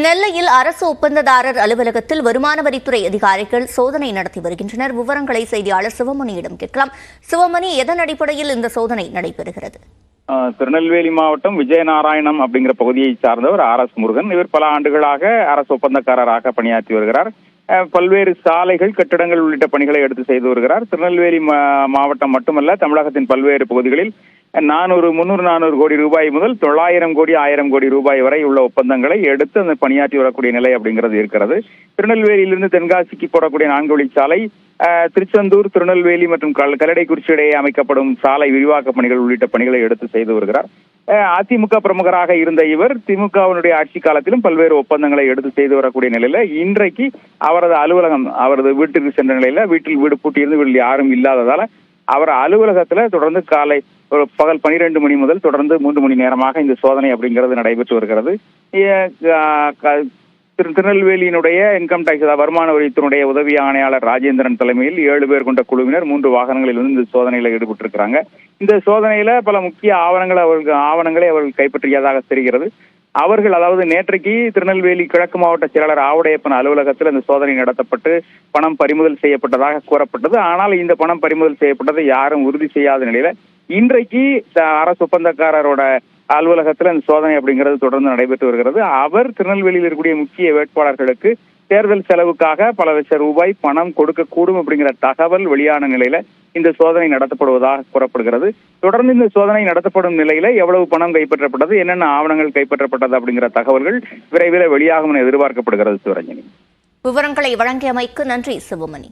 நெல்லையில் அரசு ஒப்பந்ததாரர் அலுவலகத்தில் வருமான வரித்துறை அதிகாரிகள் சோதனை நடத்தி வருகின்றனர். விவரங்களை செய்தியாளர் சிவமணியிடம் கேட்கலாம். சிவமணி, எதன் அடிப்படையில் இந்த சோதனை நடைபெறுகிறது? திருநெல்வேலி மாவட்டம் விஜயநாராயணம் அப்படிங்கிற பகுதியை சார்ந்தவர் RS முருகன். இவர் பல ஆண்டுகளாக அரசு ஒப்பந்தக்காரராக பணியாற்றி வருகிறார். பல்வேறு சாலைகள், கட்டிடங்கள் உள்ளிட்ட பணிகளை எடுத்து செய்து வருகிறார். திருநெல்வேலி மாவட்டம் மட்டுமல்ல, தமிழகத்தின் பல்வேறு பகுதிகளில் 300-400 கோடி ரூபாய் முதல் 900 கோடி 1000 கோடி ரூபாய் வரை உள்ள ஒப்பந்தங்களை எடுத்து அந்த பணியாற்றி வரக்கூடிய நிலை அப்படிங்கிறது இருக்கிறது. திருநெல்வேலியிலிருந்து தென்காசிக்கு போடக்கூடிய 4 வழிச்சாலை, திருச்செந்தூர், திருநெல்வேலி மற்றும் கல்லடைக்குறிச்சி இடையே அமைக்கப்படும் சாலை விரிவாக்க பணிகள் உள்ளிட்ட பணிகளை எடுத்து செய்து வருகிறார். அதிமுக பிரமுகராக இருந்த இவர் திமுகவினுடைய ஆட்சி காலத்திலும் பல்வேறு ஒப்பந்தங்களை எடுத்து செய்து வரக்கூடிய நிலையில இன்றைக்கு அவரது அலுவலகம், அவரது வீட்டிற்கு சென்ற நிலையில வீடு பூட்டியிருந்து வீட்டில் யாரும் இல்லாததால அவர் அலுவலகத்துல தொடர்ந்து காலை பகல் 12 மணி முதல் தொடர்ந்து 3 மணி நேரமாக இந்த சோதனை அப்படிங்கிறது நடைபெற்று வருகிறது. திருநெல்வேலியினுடைய இன்கம் டாக்ஸ் வருமான வரித்துறையுடைய உதவி ஆணையாளர் ராஜேந்திரன் தலைமையில் 7 பேர் கொண்ட குழுவினர் 3 வாகனங்களில் வந்து இந்த சோதனையில ஈடுபட்டிருக்கிறாங்க. இந்த சோதனையில பல முக்கிய ஆவணங்களை அவர்கள் கைப்பற்றியதாக தெரிகிறது. அவர்கள், அதாவது நேற்றைக்கு திருநெல்வேலி கிழக்கு மாவட்ட செயலாளர் ஆவுடையப்பன் அலுவலகத்தில் இந்த சோதனை நடத்தப்பட்டு பணம் பறிமுதல் செய்யப்பட்டதாக கூறப்பட்டது. ஆனால் இந்த பணம் பறிமுதல் செய்யப்பட்டதை யாரும் உறுதி செய்யாத நிலையில இன்றைக்கு அரசு ஒப்பந்தக்காரரோட அலுவலகத்தில் இந்த சோதனை அப்படிங்கிறது தொடர்ந்து நடைபெற்று வருகிறது. அவர் திருநெல்வேலியில் இருக்கக்கூடிய முக்கிய வேட்பாளர்களுக்கு தேர்தல் செலவுக்காக பல லட்சம் ரூபாய் பணம் கொடுக்கக்கூடும் அப்படிங்கிற தகவல் வெளியான நிலையில இந்த சோதனை நடத்தப்படுவதாக கூறப்படுகிறது. தொடர்ந்து இந்த சோதனை நடத்தப்படும் நிலையில எவ்வளவு பணம் கைப்பற்றப்பட்டது, என்னென்ன ஆவணங்கள் கைப்பற்றப்பட்டது அப்படிங்கிற தகவல்கள் விரைவில் வெளியாகும் என எதிர்பார்க்கப்படுகிறது. சிவரஞ்சனி, விவரங்களை வழங்கியமைக்கு நன்றி சிவமணி.